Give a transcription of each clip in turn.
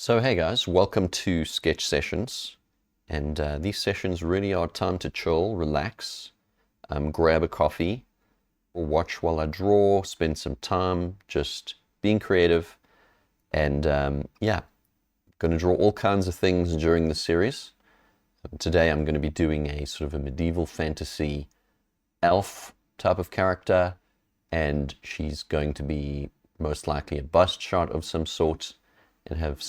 So hey guys, welcome to Sketch Sessions, and these sessions really are time to chill, relax, grab a coffee, or watch while I draw, spend some time just being creative, and yeah, going to draw all kinds of things during the series. Today I'm going to be doing a sort of a medieval fantasy elf type of character, and she's going to be most likely a bust shot of some sort and have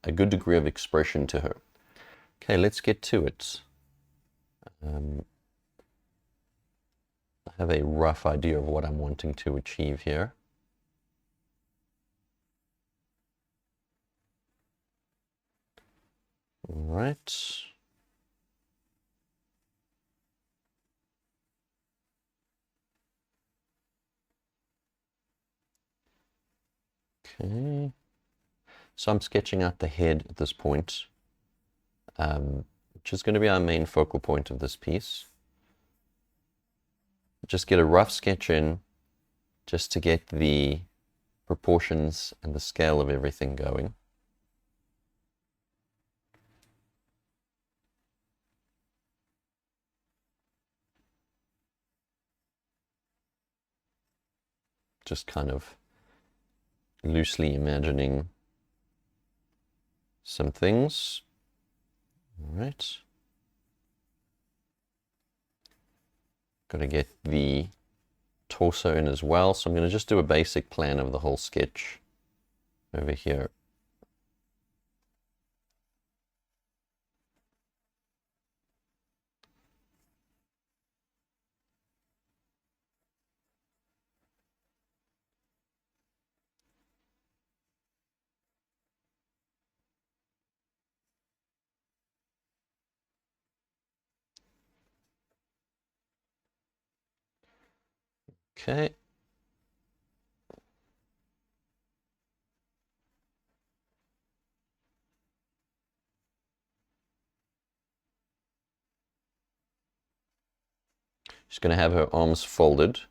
a good degree of expression to her. Okay, let's get to it. I have a rough idea of what I'm wanting to achieve here. All right. Okay. So I'm sketching out the head at this point, which is going to be our main focal point of this piece. Just get a rough sketch in, just to get the proportions and the scale of everything going. Just kind of loosely imagining some things. All right. Got to get the torso in as well, so I'm going to just do a basic plan of the whole sketch over here. Okay. She's going to have her arms folded.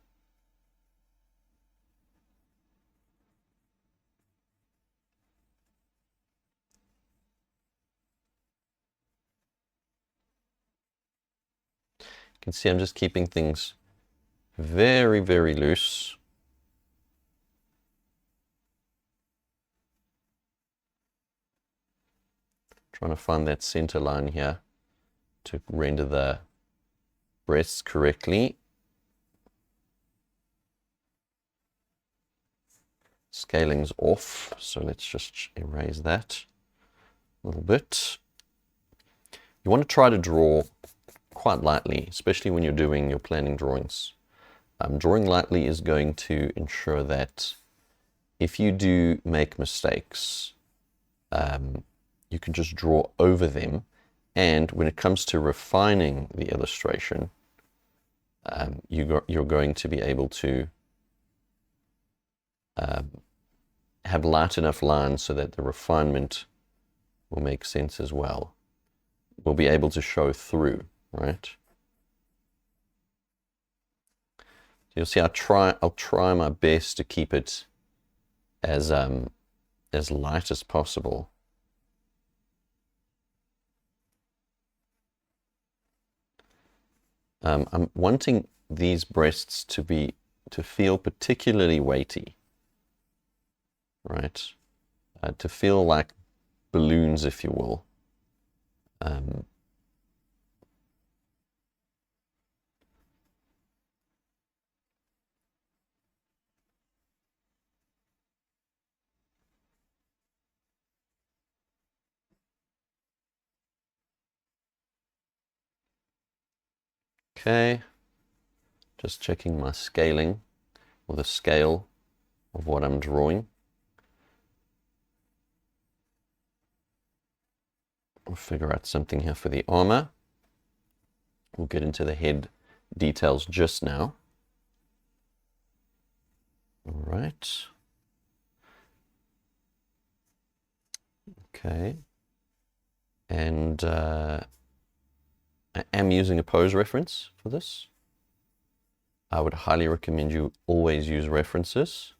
You can see I'm just keeping things very, very loose. Trying to find that center line here to render the breasts correctly. Scaling's off, so let's just erase that a little bit. You want to try to draw quite lightly, especially when you're doing your planning drawings. Drawing lightly is going to ensure that if you do make mistakes, you can just draw over them. And when it comes to refining the illustration, you're going to be able to have light enough lines so that the refinement will make sense as well. We'll be able to show through, right? You'll see I'll try my best to keep it as light as possible. I'm wanting these breasts to feel particularly weighty, right? To feel like balloons, if you will. Okay, just checking my scaling, or the scale of what I'm drawing. I'll figure out something here for the armor. We'll get into the head details just now. All right. Okay. And I am using a pose reference for this. I would highly recommend you always use references.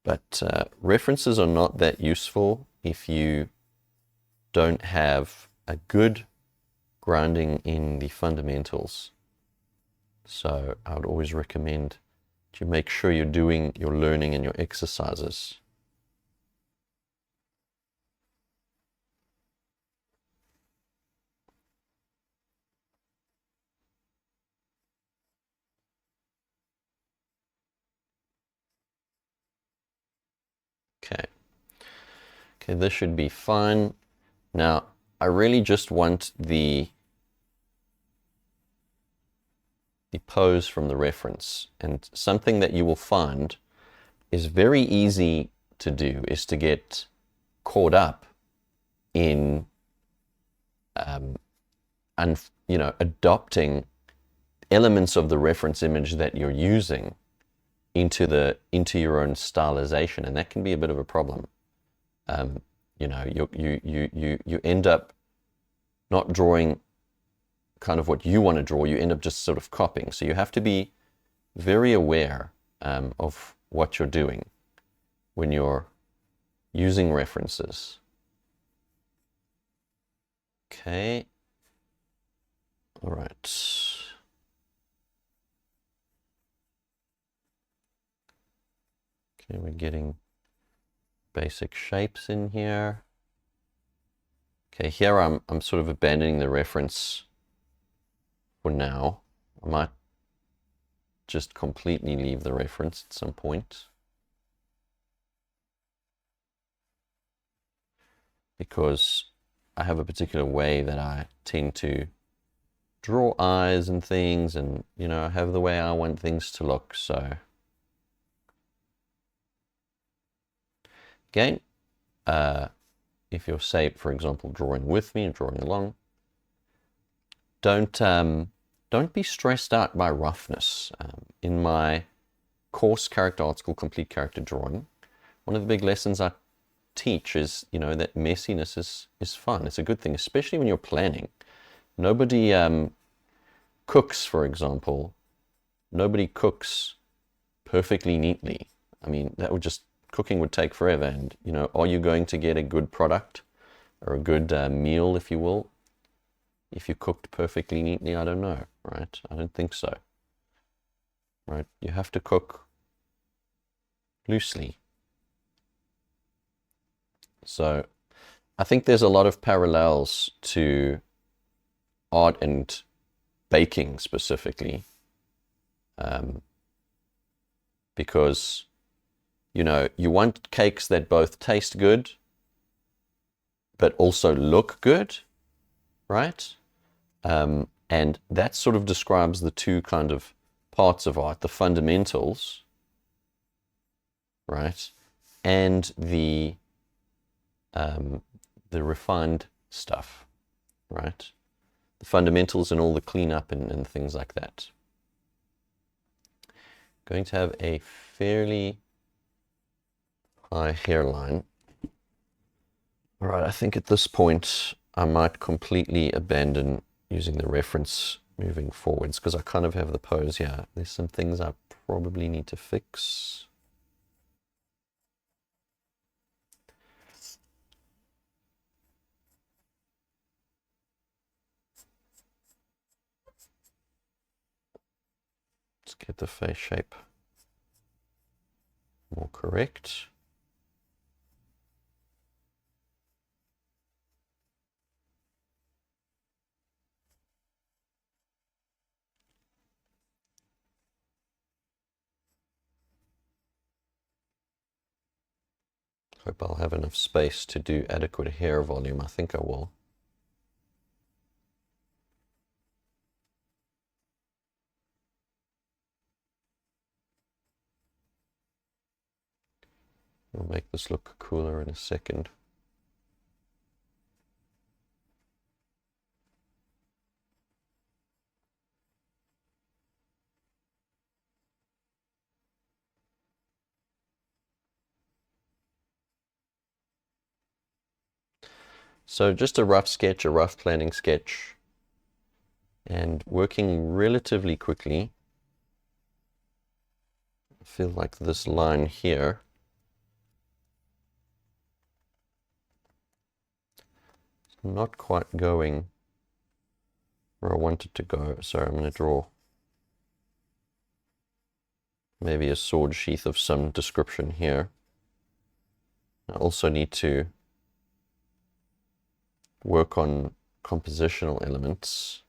But references are not that useful if you don't have a good grounding in the fundamentals. So I would always recommend to make sure you're doing your learning and your exercises. Okay. Okay, this should be fine. Now, I really just want the pose from the reference. And something that you will find is very easy to do is to get caught up in adopting elements of the reference image that you're using into your own stylization, and that can be a bit of a problem. You end up not drawing kind of what you want to draw. You end up just sort of copying. So you have to be very aware of what you're doing when you're using references. Okay. All right. Okay, we're getting basic shapes in here. Okay, here I'm sort of abandoning the reference for now. I might just completely leave the reference at some point, because I have a particular way that I tend to draw eyes and things, and I have the way I want things to look. So again, if you're, say, for example, drawing with me and drawing along, don't be stressed out by roughness. In my course, Character Art School Complete Character Drawing, one of the big lessons I teach is, that messiness is fun. It's a good thing, especially when you're planning. Nobody cooks, for example. Nobody cooks perfectly neatly. I mean, cooking would take forever. And, are you going to get a good product or a good meal, if you will, if you cooked perfectly neatly? I don't know, right? I don't think so, right? You have to cook loosely. So I think there's a lot of parallels to art and baking specifically, because you want cakes that both taste good but also look good, right? And that sort of describes the two kind of parts of art: the fundamentals, right, and the refined stuff, right? The fundamentals and all the cleanup and things like that. Going to have a fairly high hairline. All right, I think at this point I might completely abandon using the reference moving forwards, because I kind of have the pose here. There's some things I probably need to fix. Let's get the face shape more correct. Hope I'll have enough space to do adequate hair volume. I think I will. We'll make this look cooler in a second. So just a rough sketch, a rough planning sketch, and working relatively quickly. I feel like this line here not quite going where I want it to go. So I'm going to draw maybe a sword sheath of some description here. I also need to work on compositional elements.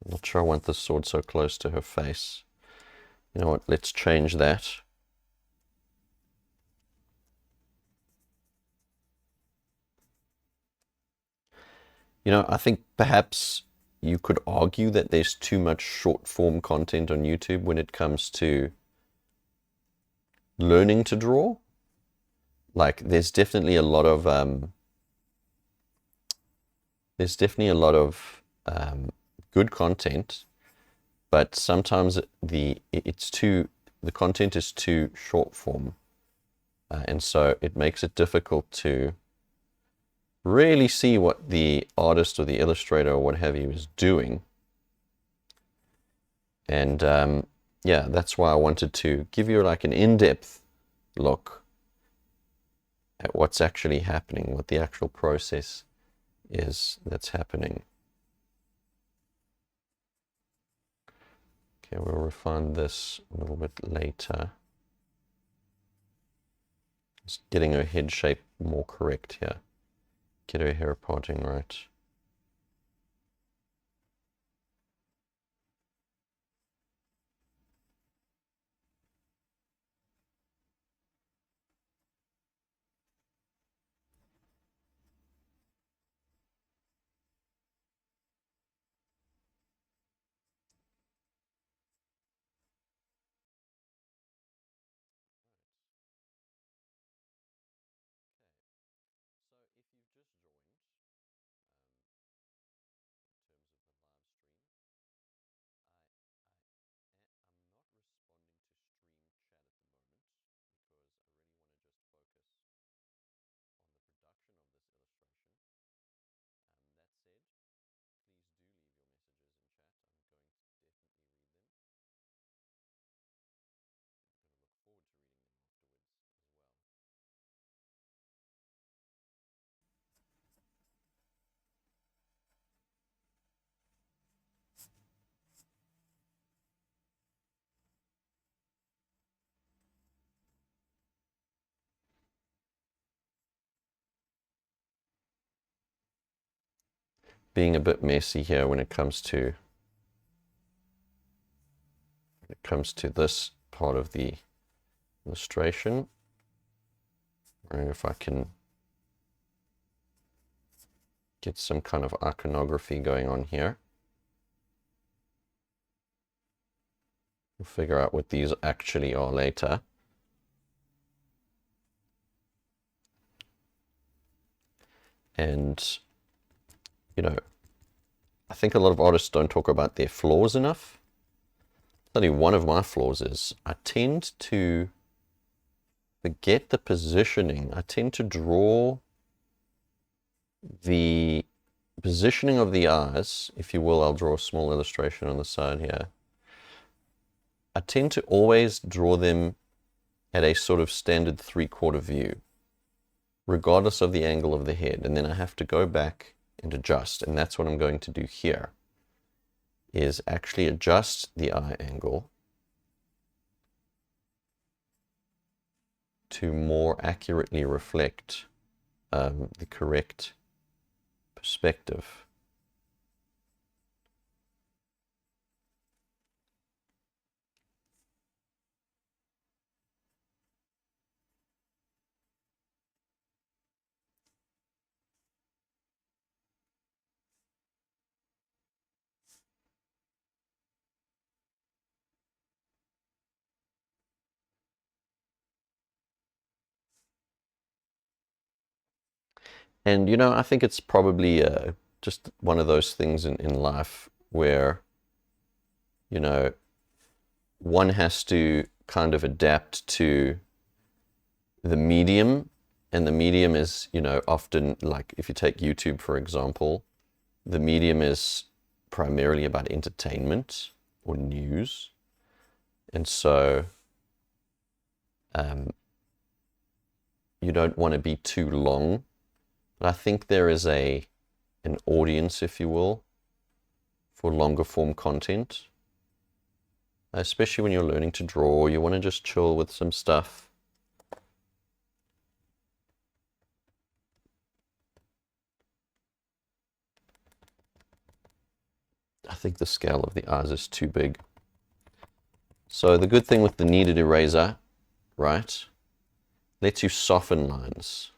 I'm not sure I want this sword so close to her face. You know what, let's change that. You know, I think perhaps you could argue that there's too much short form content on YouTube when it comes to learning to draw. Like, there's definitely a lot of good content, but sometimes the content is too short form, and so it makes it difficult to really see what the artist or the illustrator or what have you is doing. And yeah, that's why I wanted to give you like an in-depth look at what's actually happening, what the actual process is that's happening. Okay, we'll refine this a little bit later. Just getting her head shape more correct here. Get her hair parting right. Being a bit messy here when it comes to this part of the illustration. Wondering if I can get some kind of iconography going on here. We'll figure out what these actually are later. And, you know, I think a lot of artists don't talk about their flaws enough. I'll tell you, one of my flaws is I tend to forget the positioning. I tend to draw the positioning of the eyes, if you will. I'll draw a small illustration on the side here. I tend to always draw them at a sort of standard 3/4 view, regardless of the angle of the head. And then I have to go back and adjust. And that's what I'm going to do here, is actually adjust the eye angle to more accurately reflect the correct perspective. And, you know, I think it's probably just one of those things in life where, you know, one has to kind of adapt to the medium. And the medium is, you know, often, like if you take YouTube, for example, the medium is primarily about entertainment or news. And so, you don't want to be too long. But I think there is an audience, if you will, for longer form content. Especially when you're learning to draw, you want to just chill with some stuff. I think the scale of the eyes is too big. So the good thing with the kneaded eraser, right, lets you soften lines.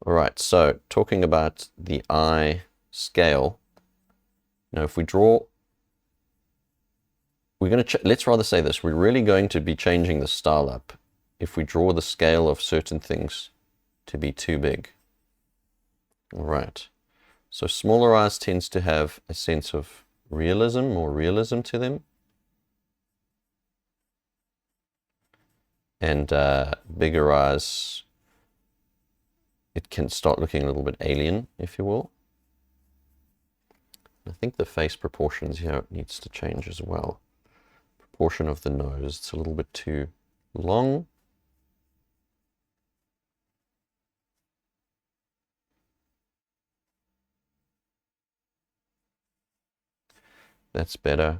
All right, so talking about the eye scale, now if we draw, let's rather say this, we're really going to be changing the style up if we draw the scale of certain things to be too big. All right, so smaller eyes tends to have a sense of realism, more realism to them. And bigger eyes, it can start looking a little bit alien, if you will. I think the face proportions here needs to change as well. Proportion of the nose, it's a little bit too long. That's better.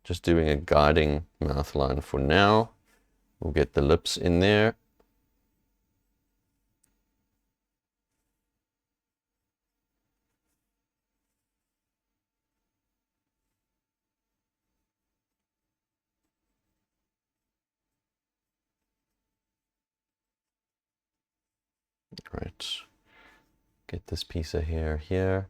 Just doing a guiding mouth line for now. We'll get the lips in there. Right. Get this piece of hair here.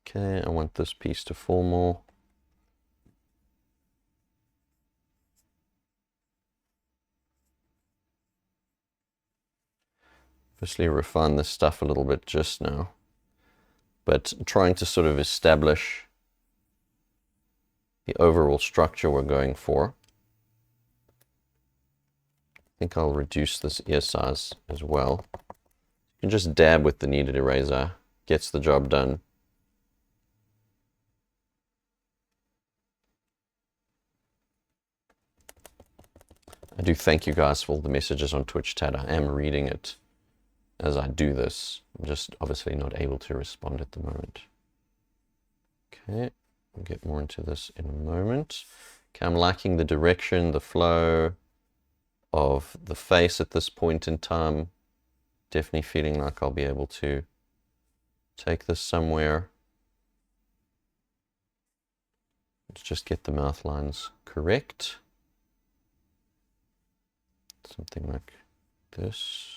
Okay, I want this piece to fall more. Obviously refine this stuff a little bit just now, but trying to sort of establish the overall structure we're going for. I think I'll reduce this ear size as well. You can just dab with the kneaded eraser, gets the job done. I do thank you guys for all the messages on Twitch chat. I am reading it as I do this. I'm just obviously not able to respond at the moment. Okay, we'll get more into this in a moment. Okay, I'm liking the direction, the flow of the face at this point in time. Definitely feeling like I'll be able to take this somewhere. Let's just get the mouth lines correct. Something like this.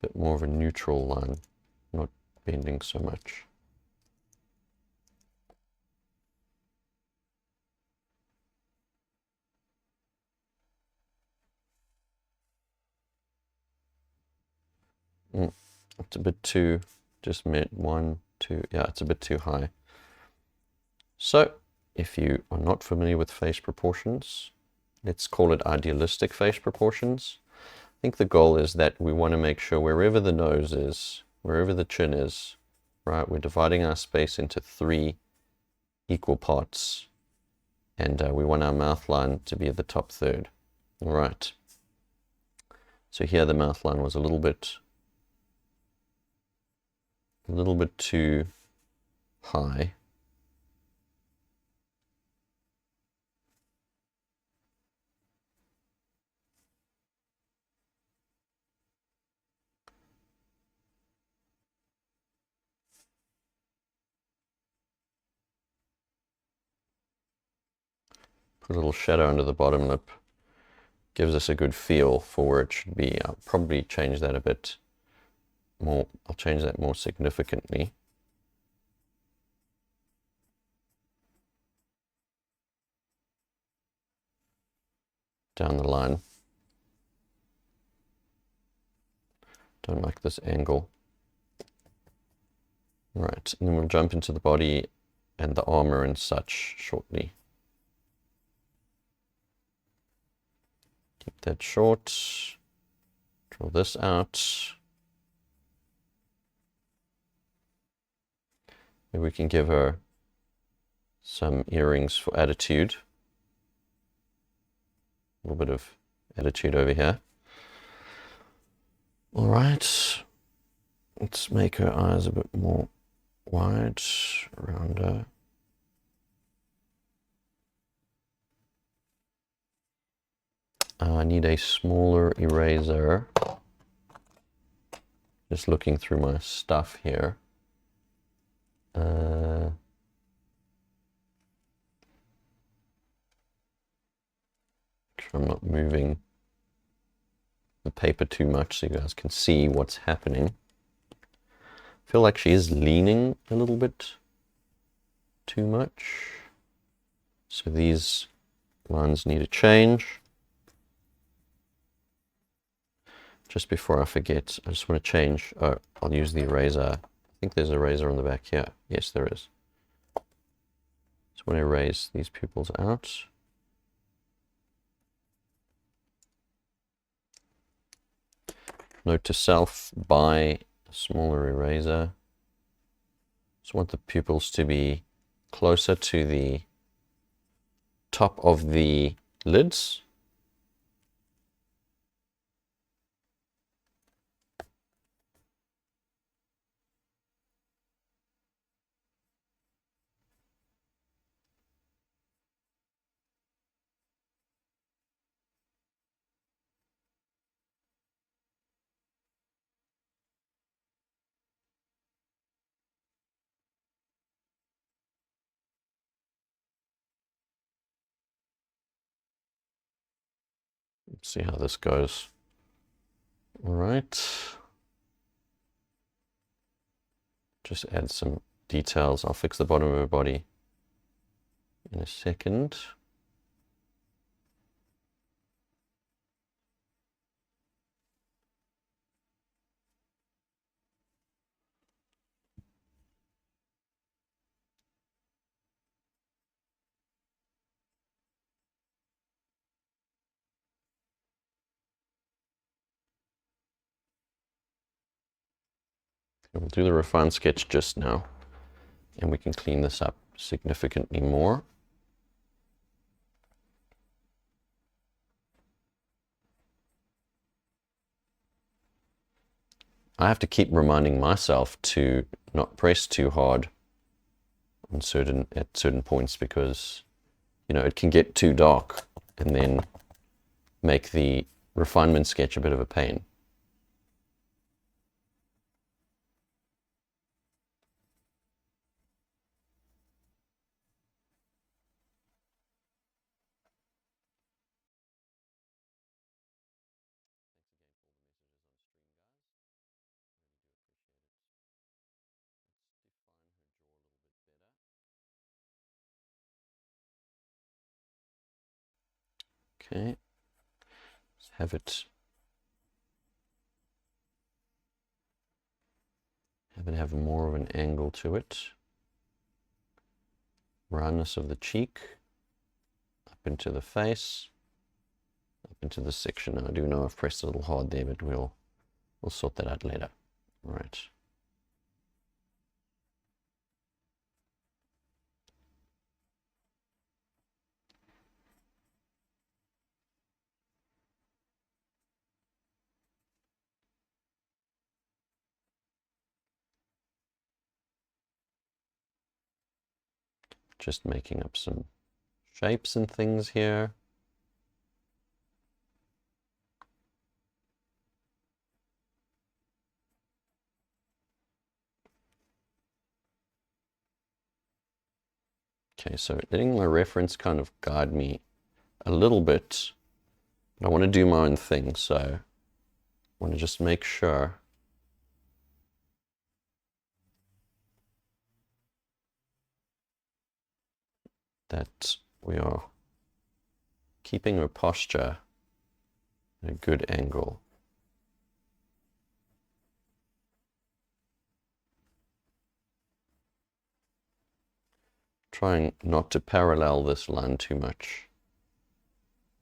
Bit more of a neutral line, not bending so much. It's a bit too, just met 1, 2, yeah, it's a bit too high. So, if you are not familiar with face proportions, let's call it idealistic face proportions. I think the goal is that we want to make sure wherever the nose is, wherever the chin is, right, we're dividing our space into 3 equal parts. And we want our mouth line to be at the top third. All right. So here the mouth line was a little bit too high. Put a little shadow under the bottom lip. Gives us a good feel for where it should be. I'll probably change that a bit more. I'll change that more significantly. Down the line. Don't like this angle. Right, and then we'll jump into the body and the armor and such shortly. Keep that short. Draw this out. Maybe we can give her some earrings for attitude. A little bit of attitude over here. All right. Let's make her eyes a bit more wide around her. I need a smaller eraser. Just looking through my stuff here. I'm not moving the paper too much so you guys can see what's happening. I feel like she is leaning a little bit too much. So these lines need a change. Just before I forget, I just want to change. Oh, I'll use the eraser. I think there's a razor on the back here. Yes, there is. Just want to erase these pupils out. Note to self, buy a smaller eraser. Just want the pupils to be closer to the top of the lids. Let's see how this goes. All right. Just add some details. I'll fix the bottom of her body in a second. We'll do the refine sketch just now, and we can clean this up significantly more. I have to keep reminding myself to not press too hard on at certain points because, you know, it can get too dark and then make the refinement sketch a bit of a pain. Okay, let's have it have more of an angle to it. Roundness of the cheek, up into the face, up into the section. Now, I do know I've pressed a little hard there, but we'll sort that out later. All right. Just making up some shapes and things here. Okay, so letting my reference kind of guide me a little bit, but I want to do my own thing, so I want to just make sure that we are keeping our posture at a good angle. Trying not to parallel this line too much.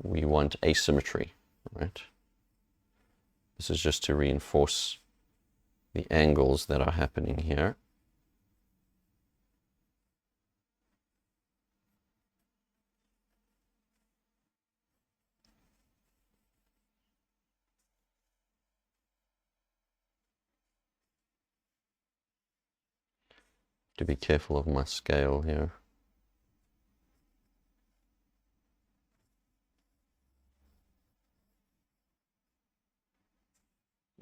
We want asymmetry, right? This is just to reinforce the angles that are happening here. To be careful of my scale here.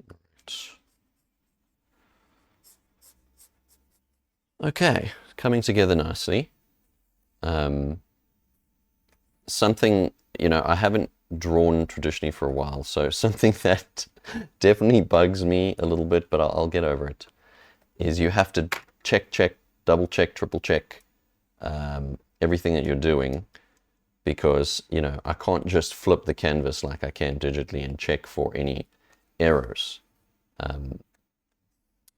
Right. Okay, coming together nicely. Something, I haven't drawn traditionally for a while, so something that definitely bugs me a little bit, but I'll get over it, is you have to check, double check, triple check everything that you're doing, because, I can't just flip the canvas like I can digitally and check for any errors.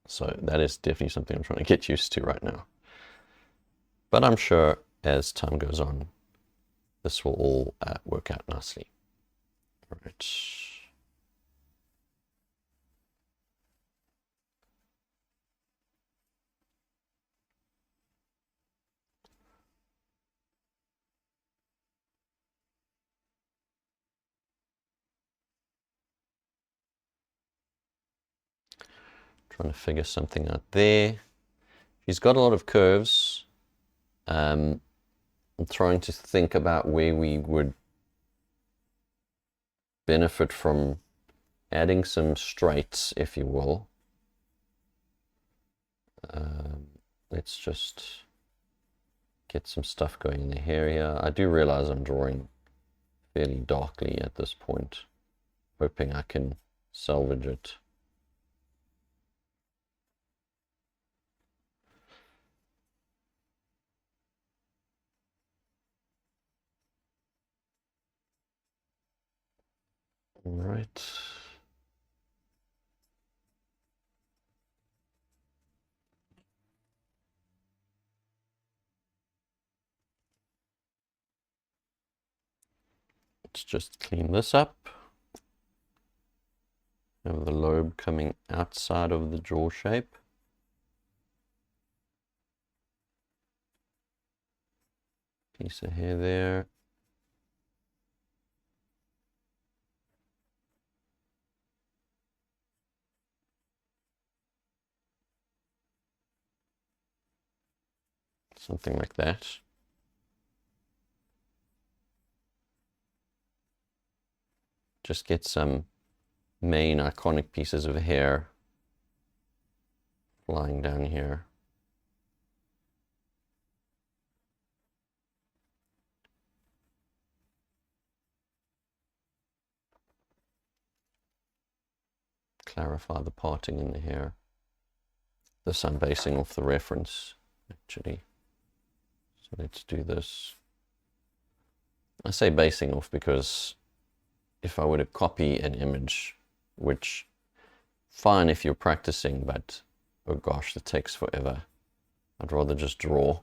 So that is definitely something I'm trying to get used to right now. But I'm sure as time goes on, this will all work out nicely. All right. Trying to figure something out there. She's got a lot of curves. I'm trying to think about where we would benefit from adding some straights, if you will. Let's just get some stuff going in the hair here. I do realize I'm drawing fairly darkly at this point, hoping I can salvage it. All right. Let's just clean this up. Have the lobe coming outside of the jaw shape. Piece of hair there. Something like that. Just get some main iconic pieces of hair flying down here. Clarify the parting in the hair. This I'm basing off the reference, actually. So let's do this. I say basing off because if I were to copy an image, which fine if you're practicing, but oh gosh, that takes forever. I'd rather just draw.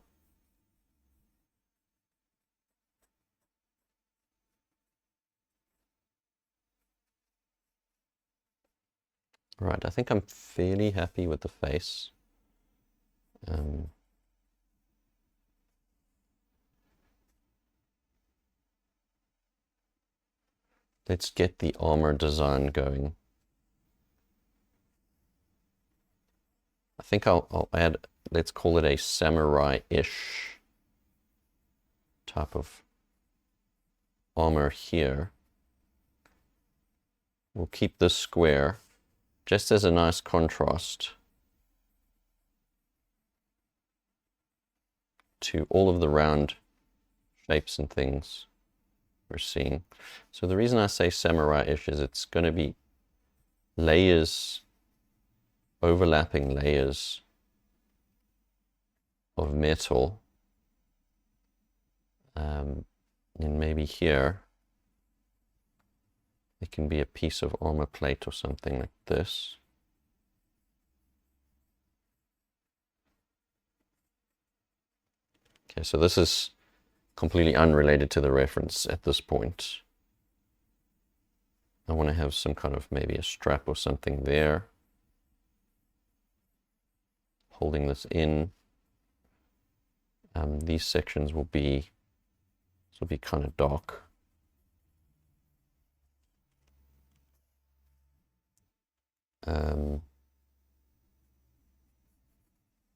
Right, I think I'm fairly happy with the face. Let's get the armor design going. I think I'll add, let's call it a samurai-ish type of armor here. We'll keep this square just as a nice contrast to all of the round shapes and things. we're seeing. So the reason I say samurai-ish is it's going to be layers, overlapping layers of metal. And maybe here it can be a piece of armor plate or something like this. Okay, so this is completely unrelated to the reference at this point. I want to have some kind of maybe a strap or something there, holding this in. These sections will be kind of dark.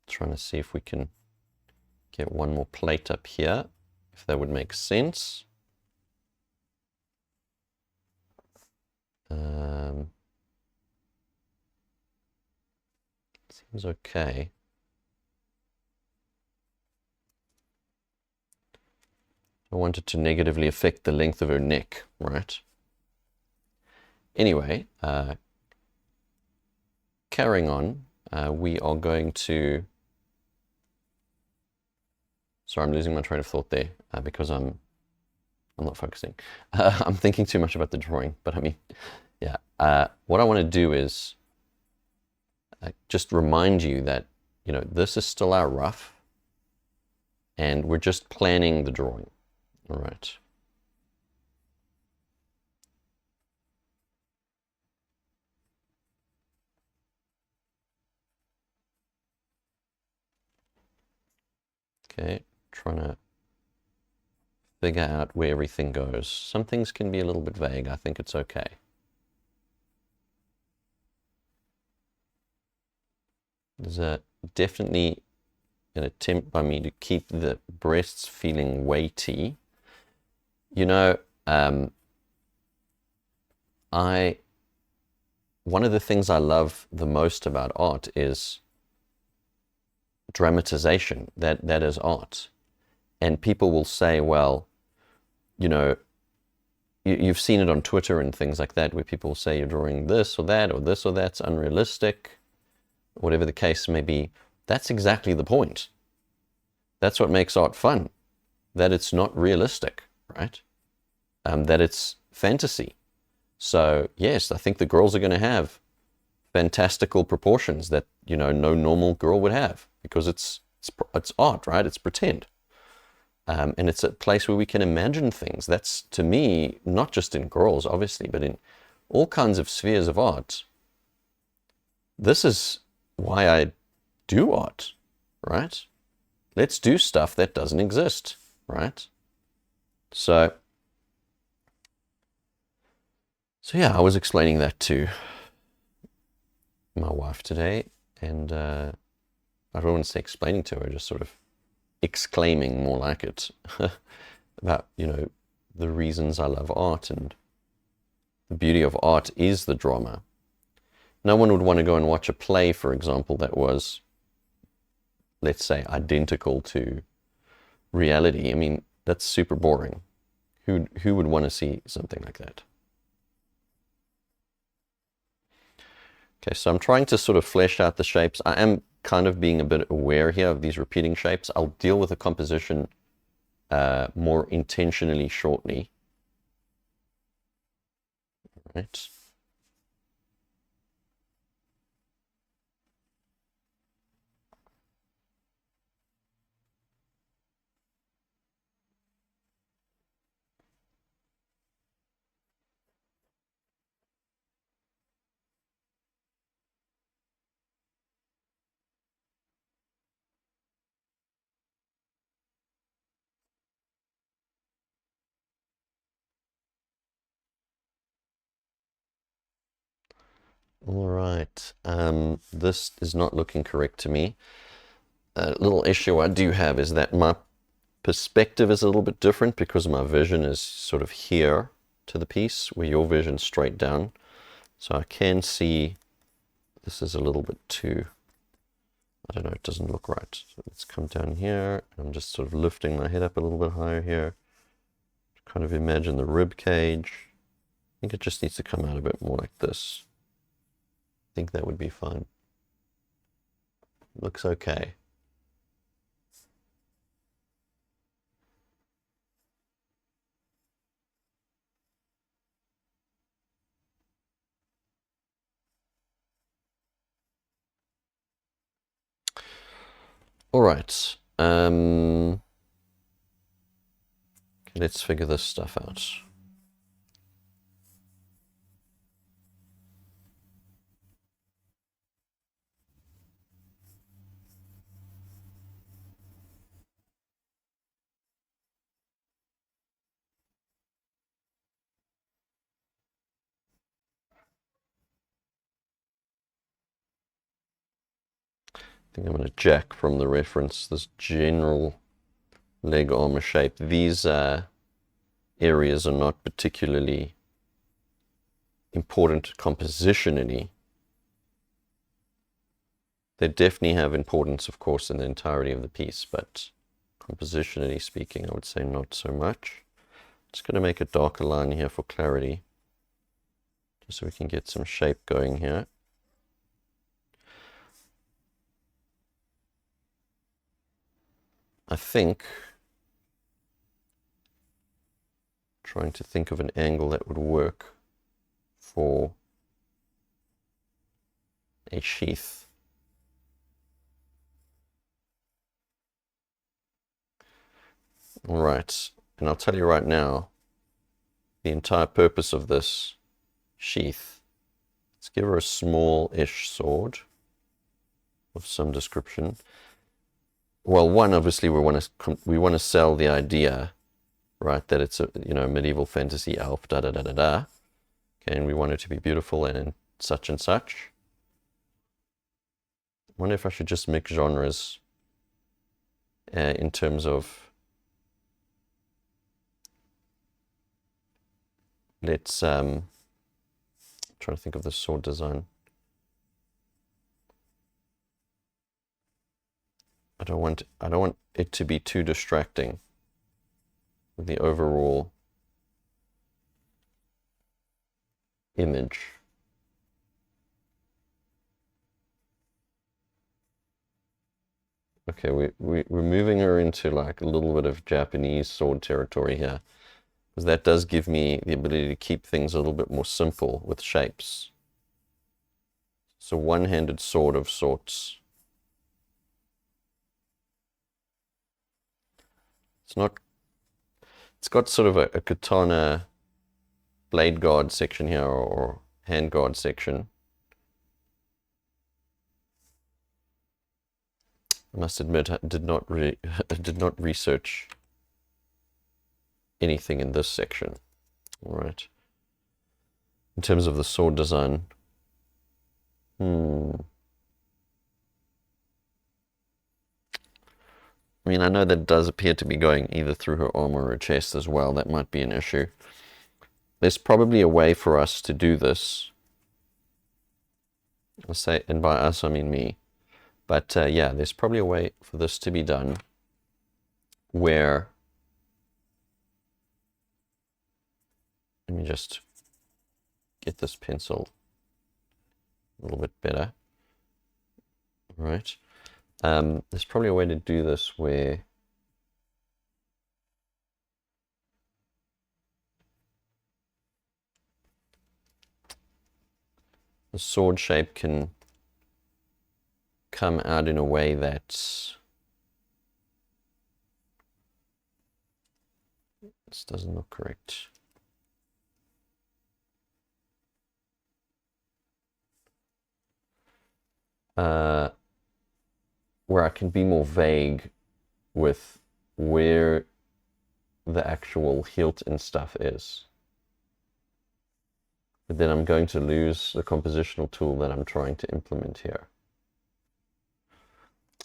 Trying to see if we can get one more plate up here, if that would make sense. Seems okay. I want it to negatively affect the length of her neck, right? Anyway, carrying on, we are going to... Sorry, I'm losing my train of thought there because I'm not focusing. I'm thinking too much about the drawing, but I mean, yeah. What I want to do is just remind you that, you know, this is still our rough, and we're just planning the drawing. All right. Okay, trying to figure out where everything goes. Some things can be a little bit vague. I think it's okay. There's definitely an attempt by me to keep the breasts feeling weighty. You know, one of the things I love the most about art is dramatization. That is art. And people will say, well, you know, you've seen it on Twitter and things like that, where people say you're drawing this or that's unrealistic, whatever the case may be. That's exactly the point. That's what makes art fun, that it's not realistic, right? That it's fantasy. So yes, I think the girls are going to have fantastical proportions that, you know, no normal girl would have, because it's art, right? It's pretend. And it's a place where we can imagine things. That's, to me, not just in girls, obviously, but in all kinds of spheres of art. This is why I do art, right? Let's do stuff that doesn't exist, right? So yeah, I was explaining that to my wife today, and I don't want to say explaining to her, just sort of exclaiming, more like it, about, you know, the reasons I love art, and the beauty of art is the drama. No one would want to go and watch a play, for example, that was, let's say, identical to reality. I mean, that's super boring. Who would want to see something like that? Okay, so I'm trying to sort of flesh out the shapes. I am kind of being a bit aware here of these repeating shapes. I'll deal with the composition more intentionally shortly. Right. All right, this is not looking correct to me. A little issue I do have is that my perspective is a little bit different, because my vision is sort of here to the piece, where your vision's straight down. So I can see this is a little bit too, I don't know, it doesn't look right. So let's come down here, and I'm just sort of lifting my head up a little bit higher here, kind of imagine the rib cage. I think it just needs to come out a bit more like this. I think that would be fine. Looks okay. All right. Okay, let's figure this stuff out. I think I'm going to jack from the reference this general leg armor shape. These areas are not particularly important compositionally. They definitely have importance, of course, in the entirety of the piece, but compositionally speaking, I would say not so much. Just going to make a darker line here for clarity, just so we can get some shape going here. I think, trying to think of an angle that would work for a sheath. All right, and I'll tell you right now, the entire purpose of this sheath, let's give her a small-ish sword of some description. Well, one, obviously we want to sell the idea, right, that it's a medieval fantasy elf, da da da da da. Okay, and we want it to be beautiful and such and such. I wonder if I should just mix genres in terms of, let's try to think of the sword design. I don't want it to be too distracting with the overall image. Okay, we're moving her into like a little bit of Japanese sword territory here, because that does give me the ability to keep things a little bit more simple with shapes. So one-handed sword of sorts. It's got sort of a katana blade guard section here, or hand guard section. I must admit, I did not research anything in this section. All right. In terms of the sword design, I mean, I know that it does appear to be going either through her arm or her chest as well. That might be an issue. There's probably a way for us to do this. I'll say, and by us I mean me. But yeah, there's probably a way for this to be done where, let me just get this pencil a little bit better. All right. There's probably a way to do this where the sword shape can come out in a way that this doesn't look correct. Where I can be more vague with where the actual hilt and stuff is. But then I'm going to lose the compositional tool that I'm trying to implement here.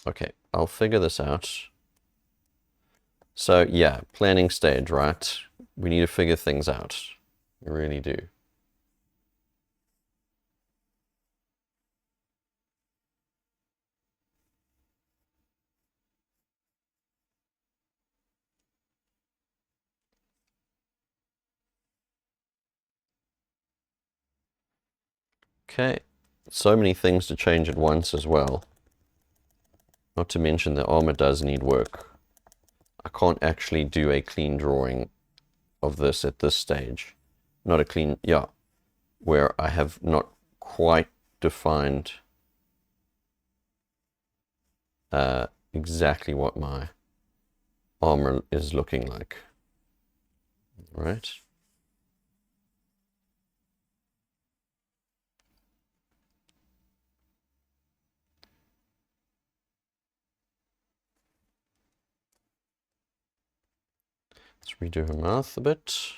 Okay, I'll figure this out. So yeah, planning stage, right? We need to figure things out. We really do. Okay, so many things to change at once as well. Not to mention the armor does need work. I can't actually do a clean drawing of this at this stage. Not a clean, yeah, where I have not quite defined exactly what my armor is looking like. Right? Let's redo her mouth a bit.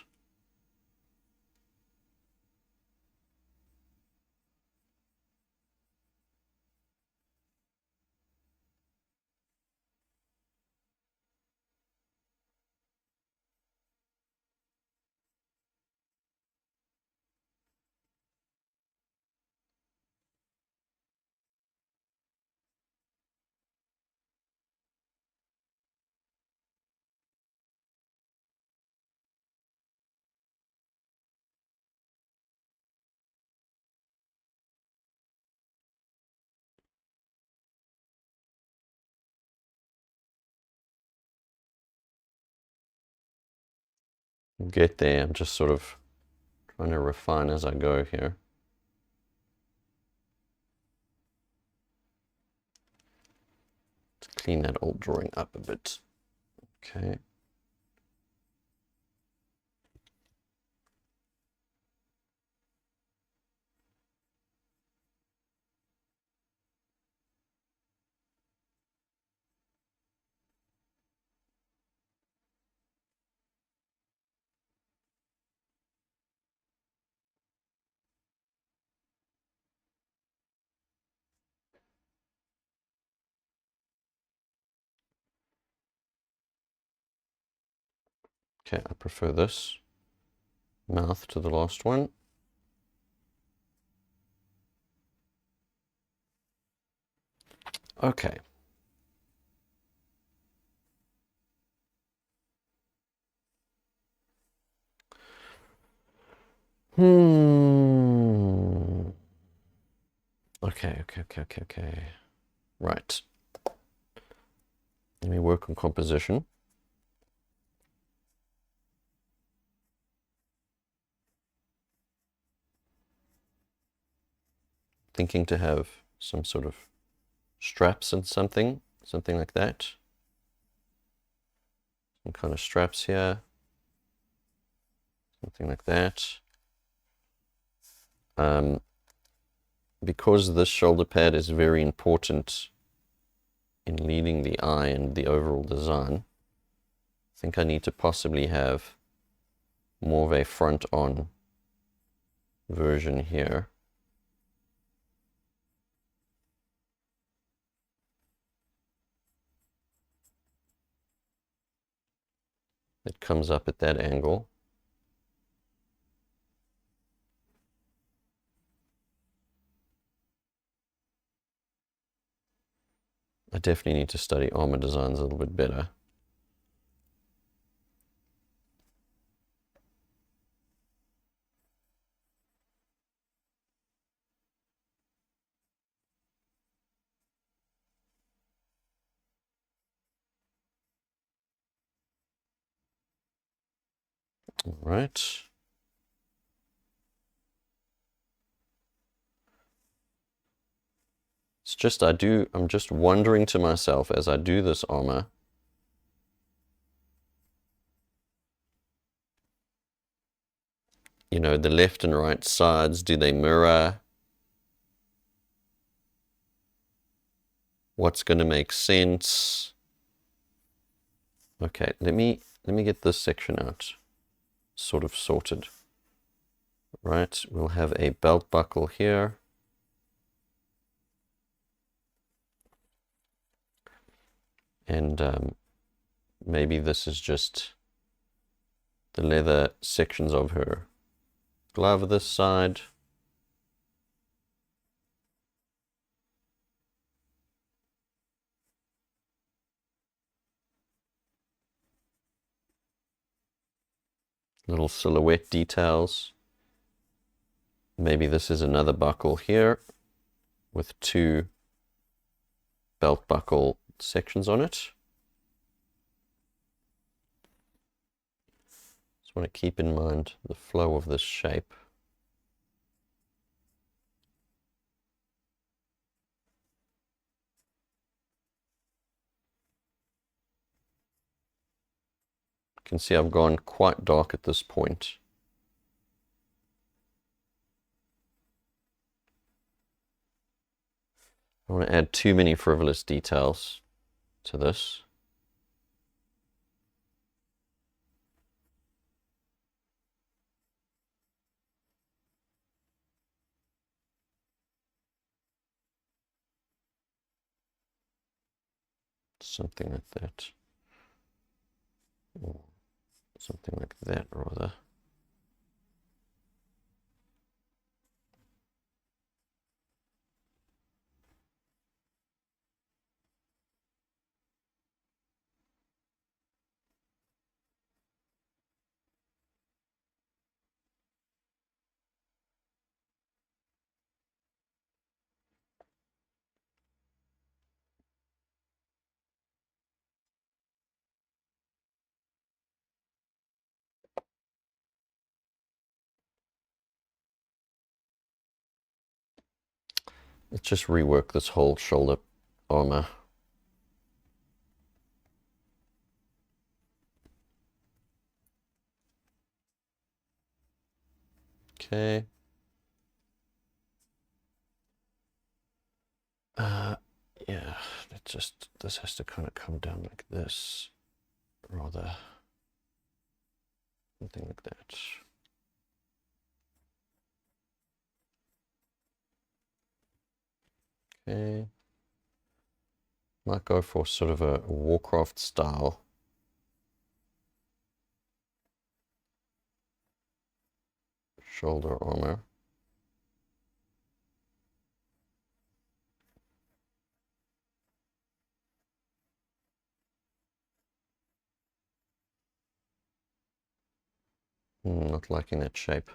Get there. I'm just sort of trying to refine as I go here. To clean that old drawing up a bit. Okay. Okay, I prefer this mouth to the last one. Okay. Okay. Right. Let me work on composition. Thinking to have some sort of straps and something like that. Some kind of straps here. Something like that. Because this shoulder pad is very important in leading the eye and the overall design, I think I need to possibly have more of a front-on version here. That comes up at that angle. I definitely need to study armor designs a little bit better. All right. It's just I'm just wondering to myself as I do this armor, you know, the left and right sides, do they mirror? What's going to make sense? Okay, let me get this section out, sort of sorted. Right, we'll have a belt buckle here. And maybe this is just the leather sections of her glove this side. Little silhouette details. Maybe this is another buckle here with 2 belt buckle sections on it. Just want to keep in mind the flow of this shape. You can see I've gone quite dark at this point. I don't want to add too many frivolous details to this. Something like that. Or something like that, rather. Let's just rework this whole shoulder armor. Okay. Yeah, this has to kind of come down like this, rather. Something like that. Okay. Might go for sort of a Warcraft style. Shoulder armor. Not liking that shape.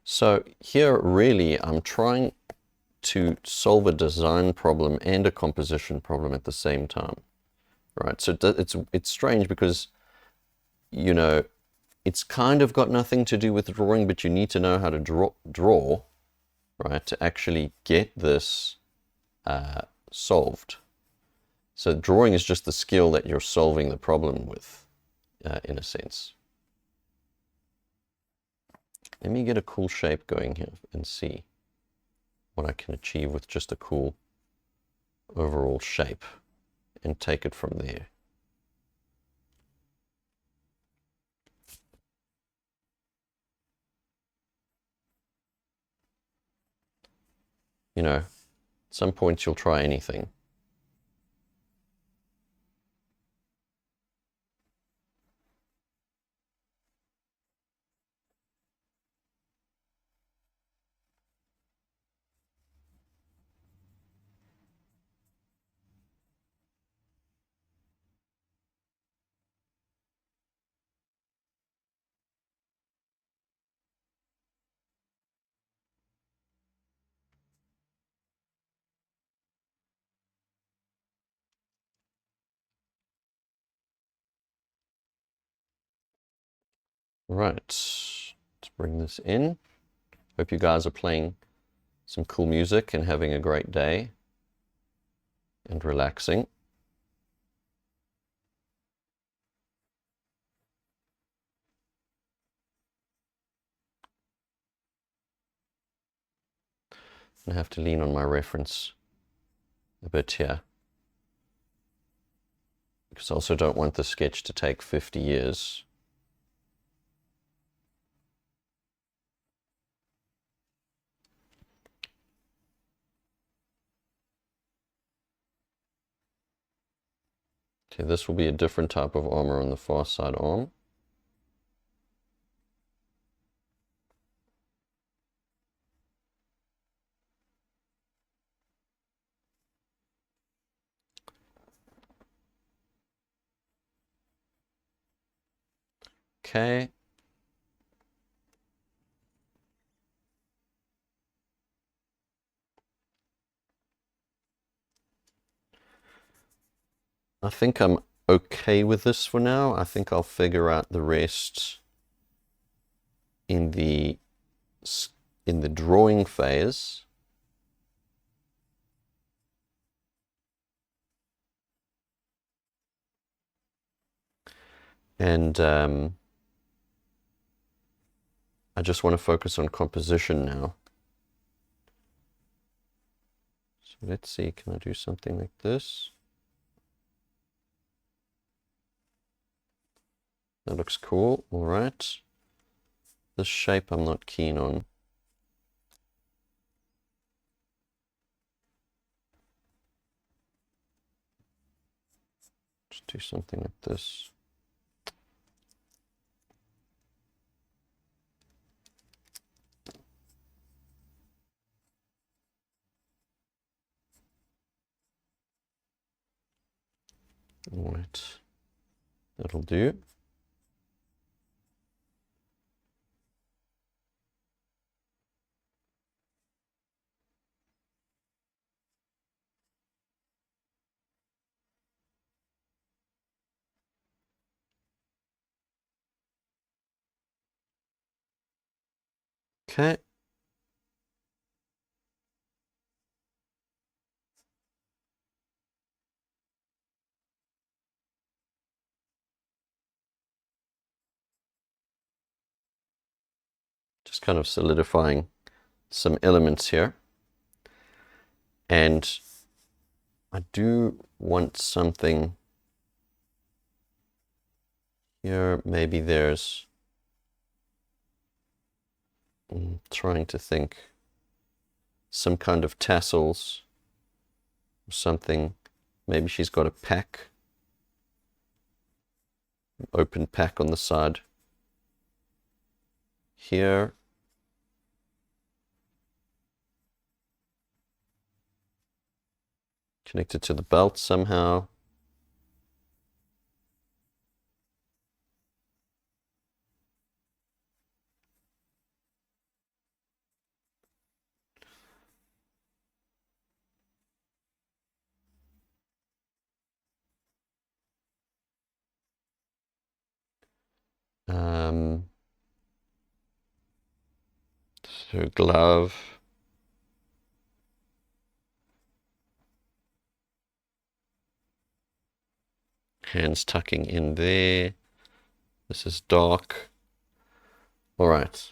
So here really I'm trying to solve a design problem and a composition problem at the same time, right? So it's strange because, you know, it's kind of got nothing to do with drawing, but you need to know how to draw, right, to actually get this solved. So drawing is just the skill that you're solving the problem with, in a sense. Let me get a cool shape going here and see what I can achieve with just a cool overall shape and take it from there. You know, at some points you'll try anything. Right, let's bring this in. Hope you guys are playing some cool music and having a great day and relaxing. I have to lean on my reference a bit here, because I also don't want the sketch to take 50 years. Okay, this will be a different type of armor on the far side arm. Okay. I think I'm okay with this for now. I think I'll figure out the rest in the drawing phase. And I just want to focus on composition now. So let's see, can I do something like this? That looks cool. All right. This shape I'm not keen on. Just do something like this. All right. That'll do. Okay. Just kind of solidifying some elements here. And I do want something here. Maybe there's, I'm trying to think, some kind of tassels or something. Maybe she's got a pack, open pack on the side here. Connected to the belt somehow. So glove. Hands tucking in there. This is dark. All right.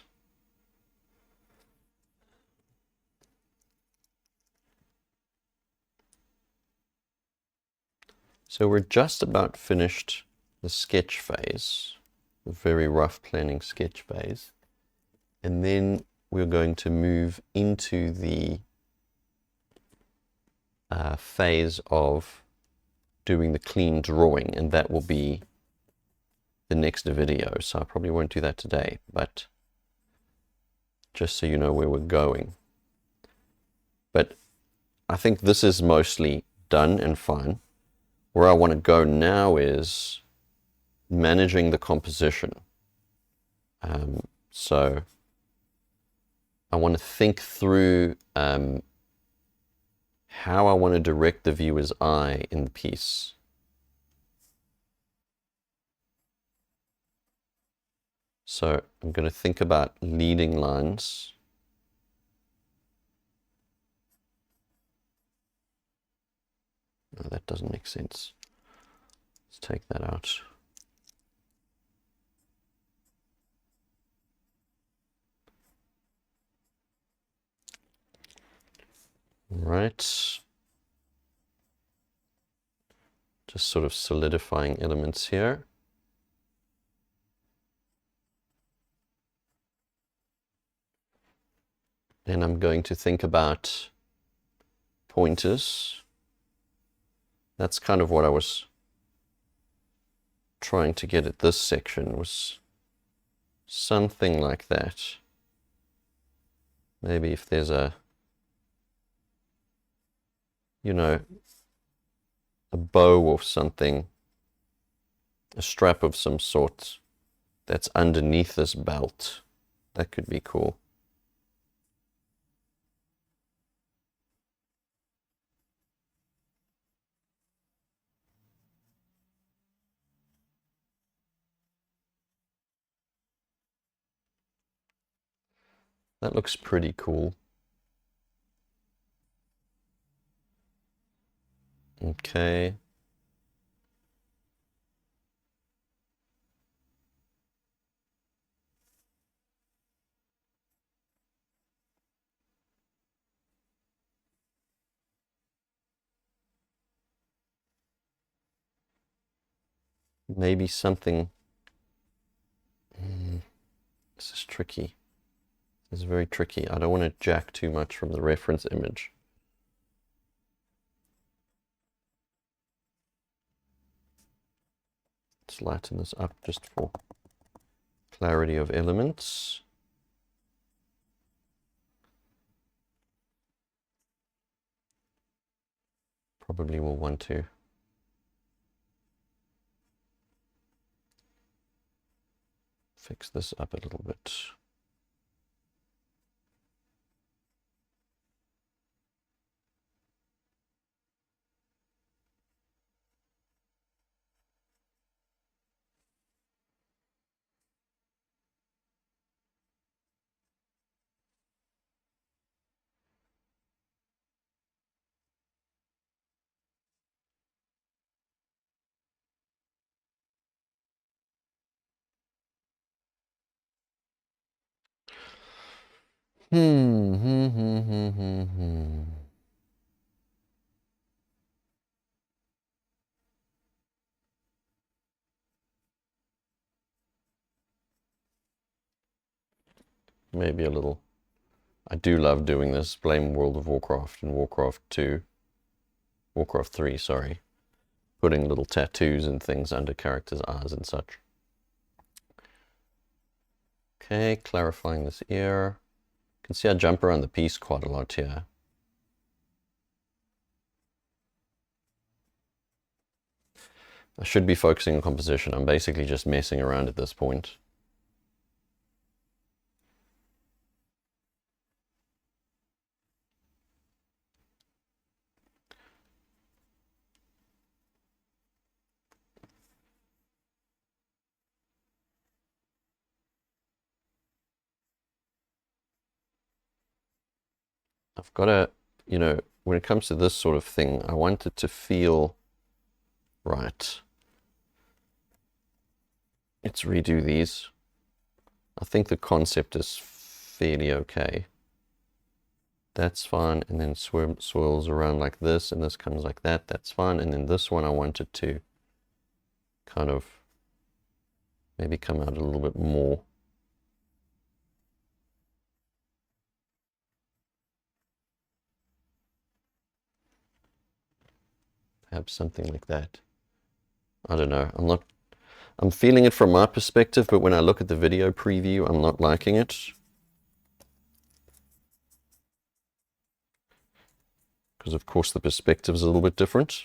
So we're just about finished the sketch phase, the very rough planning sketch phase. And then we're going to move into the phase of doing the clean drawing, and that will be the next video. So I probably won't do that today, but just so you know where we're going. But I think this is mostly done and fine. Where I want to go now is managing the composition. So I want to think through how I want to direct the viewer's eye in the piece. So I'm going to think about leading lines. No, that doesn't make sense. Let's take that out. All right. Just sort of solidifying elements here. Then I'm going to think about pointers. That's kind of what I was trying to get at this section, was something like that. Maybe if there's a, you know, a bow or something, a strap of some sort that's underneath this belt, that could be cool. That looks pretty cool. Okay. Maybe something. This is tricky. This is very tricky. I don't want to jack too much from the reference image. Let's lighten this up just for clarity of elements. Probably will want to fix this up a little bit. Maybe a little. I do love doing this. Blame World of Warcraft and Warcraft 2. Warcraft 3, sorry. Putting little tattoos and things under characters' eyes and such. Okay, clarifying this ear. You can see I jump around the piece quite a lot here. I should be focusing on composition. I'm basically just messing around at this point. I've got to, you know, when it comes to this sort of thing, I want it to feel right. Let's redo these. I think the concept is fairly okay. That's fine, and then swirls around like this, and this comes like that. That's fine, and then this one I wanted to kind of maybe come out a little bit more. Perhaps something like that. I don't know. I'm feeling it from my perspective, but when I look at the video preview, I'm not liking it. Because of course the perspective is a little bit different.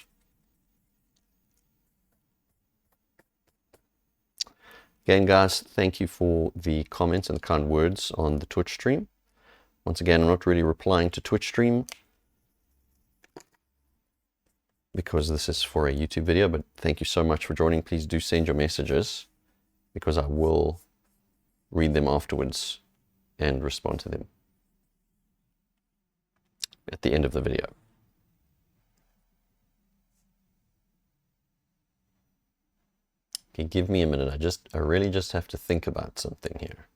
Again, guys, thank you for the comments and kind words on the Twitch stream. Once again, I'm not really replying to Twitch stream because this is for a YouTube video, but thank you so much for joining. Please do send your messages because I will read them afterwards and respond to them at the end of the video. Okay, give me a minute. I really just have to think about something here.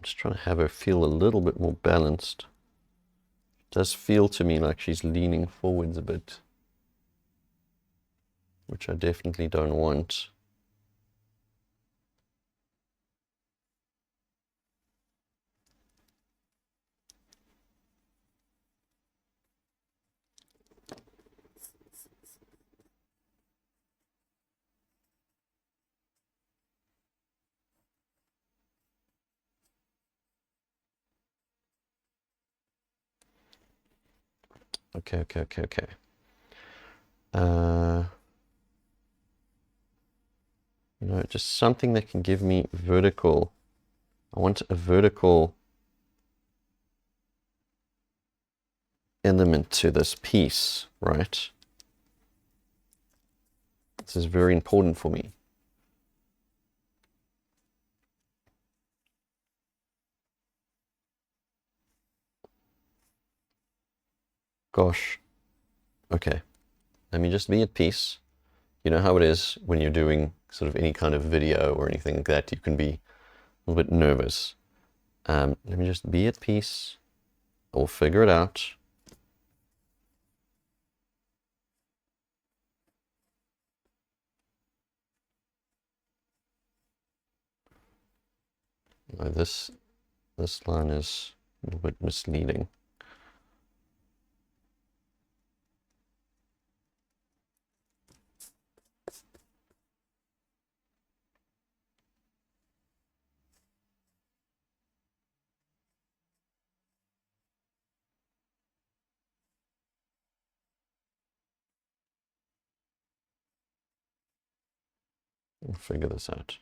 just trying to have her feel a little bit more balanced. It does feel to me like she's leaning forwards a bit, which I definitely don't want. Okay. You know, just something that can give me vertical. I want a vertical element to this piece, right? This is very important for me. Gosh. Okay. Let me just be at peace. You know how it is when you're doing sort of any kind of video or anything like that, you can be a little bit nervous. Let me just be at peace. I'll figure it out. No, this line is a little bit misleading. We'll figure this out.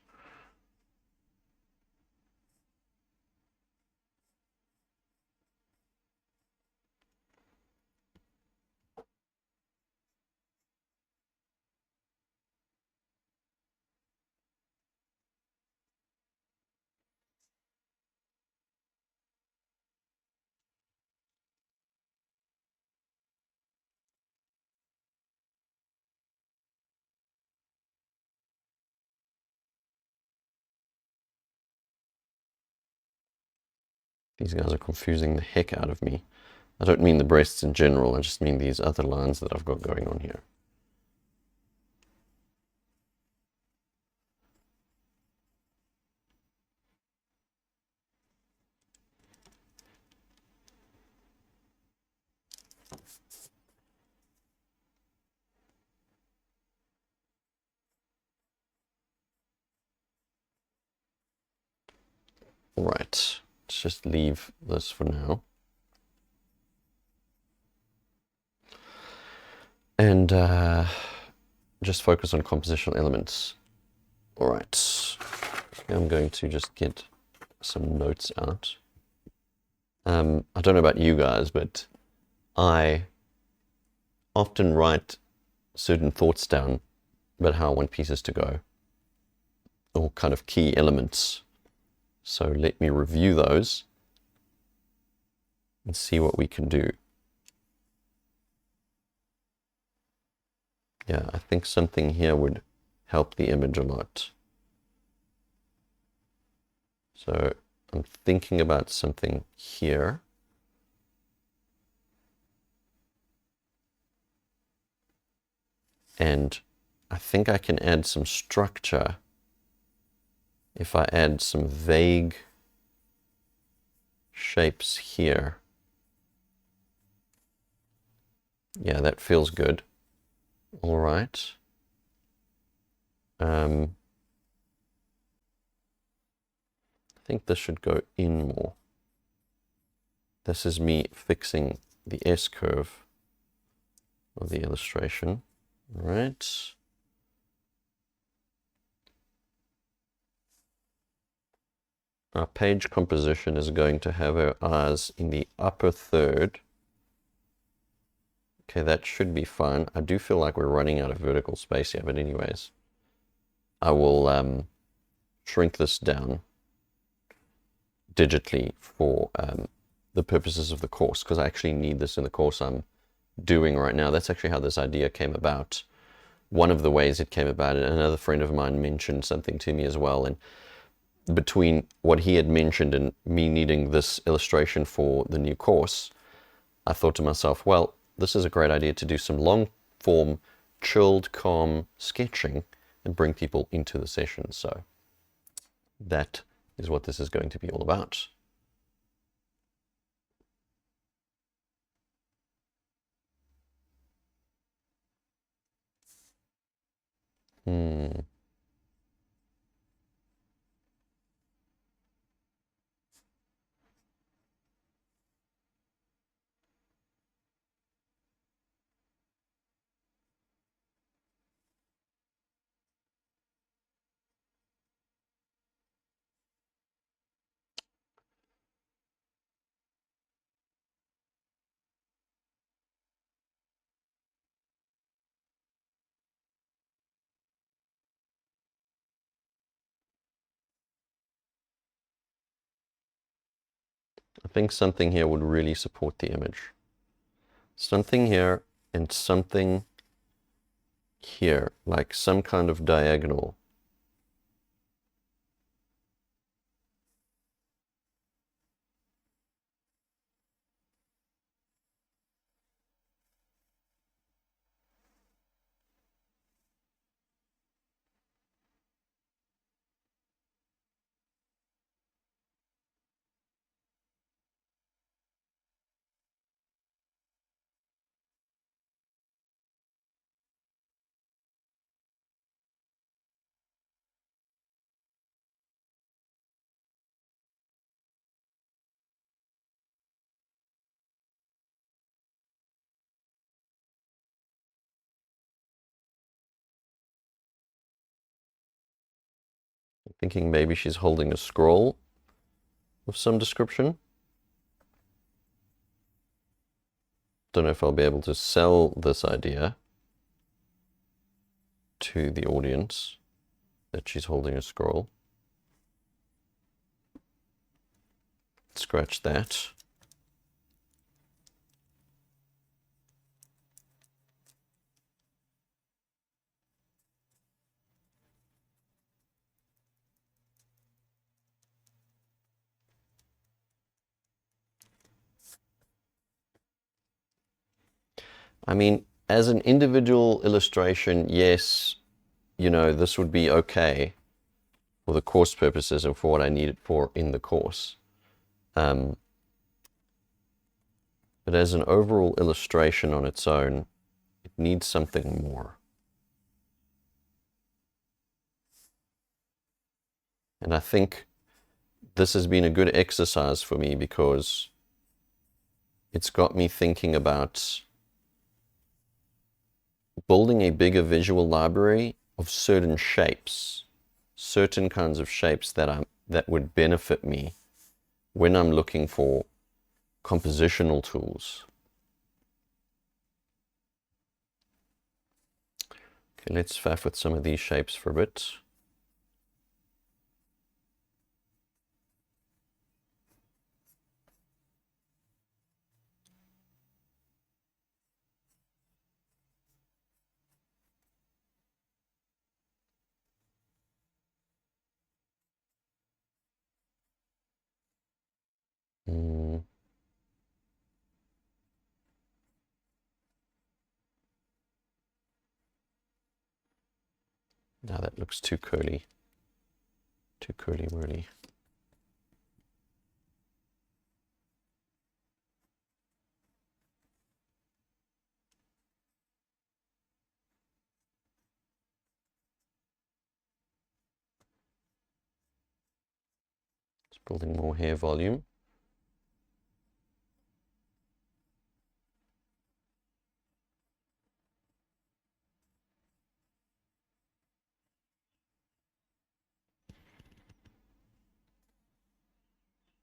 These guys are confusing the heck out of me. I don't mean the breasts in general, I just mean these other lines that I've got going on here. All right, let's just leave this for now. And just focus on compositional elements. All right, I'm going to just get some notes out. I don't know about you guys, but I often write certain thoughts down about how I want pieces to go, or kind of key elements. So let me review those and see what we can do. Yeah, I think something here would help the image a lot. So I'm thinking about something here. And I think I can add some structure if I add some vague shapes here. Yeah, that feels good. All right. I think this should go in more. This is me fixing the S-curve of the illustration. All right. Our page composition is going to have our eyes in the upper third. Okay, that should be fine. I do feel like we're running out of vertical space here, but anyways, I will shrink this down digitally for the purposes of the course, because I actually need this in the course I'm doing right now. That's actually how this idea came about. One of the ways it came about, and another friend of mine mentioned something to me as well, and between what he had mentioned and me needing this illustration for the new course, I thought to myself, well, this is a great idea to do some long form, chilled, calm sketching and bring people into the session. So that is what this is going to be all about. I think something here would really support the image. Something here and something here, like some kind of diagonal. I'm thinking maybe she's holding a scroll of some description. Don't know if I'll be able to sell this idea to the audience that she's holding a scroll. Scratch that. I mean, as an individual illustration, yes, you know, this would be okay for the course purposes and for what I need it for in the course. But as an overall illustration on its own, it needs something more. And I think this has been a good exercise for me because it's got me thinking about building a bigger visual library of certain shapes, certain kinds of shapes that would benefit me when I'm looking for compositional tools. Okay, let's faff with some of these shapes for a bit. Mm. Now that looks too curly whirly. Just building more hair volume.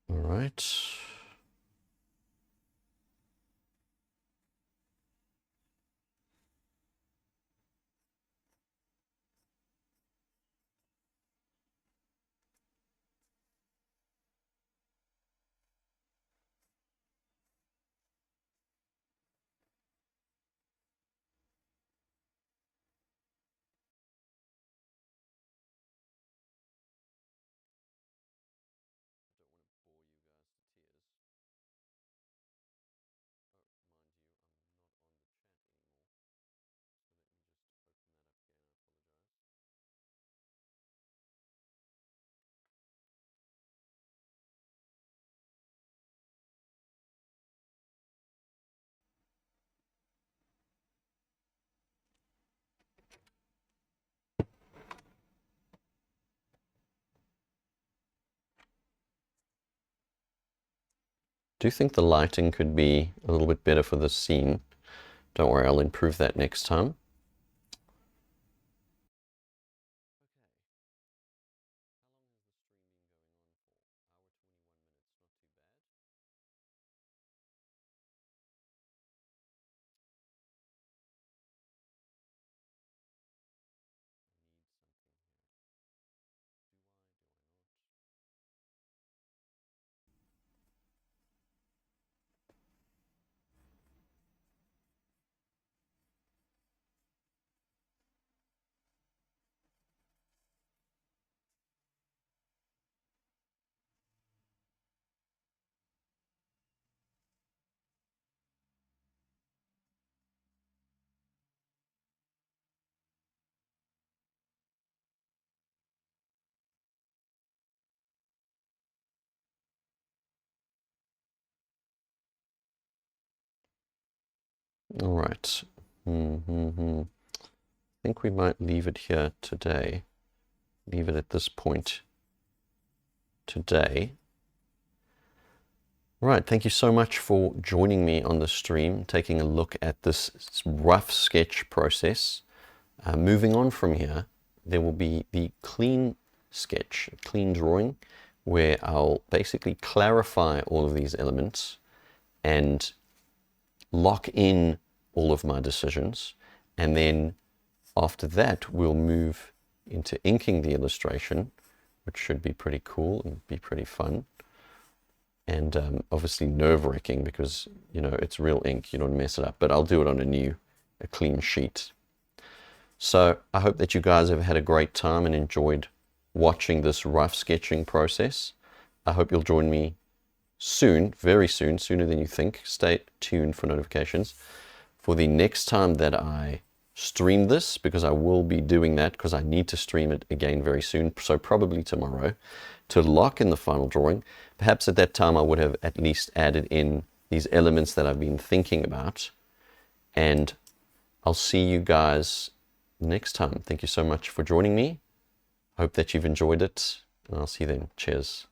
All right. Do think the lighting could be a little bit better for this scene. Don't worry, I'll improve that next time. All right. I think we might leave it here today. Leave it at this point today. Right, thank you so much for joining me on the stream, taking a look at this rough sketch process. Moving on from here, there will be the clean sketch, clean drawing, where I'll basically clarify all of these elements and lock in all of my decisions. And then after that, we'll move into inking the illustration, which should be pretty cool and be pretty fun. And obviously nerve-wracking because, you know, it's real ink, you don't mess it up. But I'll do it on a clean sheet. So I hope that you guys have had a great time and enjoyed watching this rough sketching process. I hope you'll join me soon, very soon, sooner than you think. Stay tuned for notifications for the next time that I stream this, because I will be doing that because I need to stream it again very soon, so probably tomorrow, to lock in the final drawing. Perhaps at that time I would have at least added in these elements that I've been thinking about. And I'll see you guys next time. Thank you so much for joining me. Hope that you've enjoyed it, and I'll see you then. Cheers.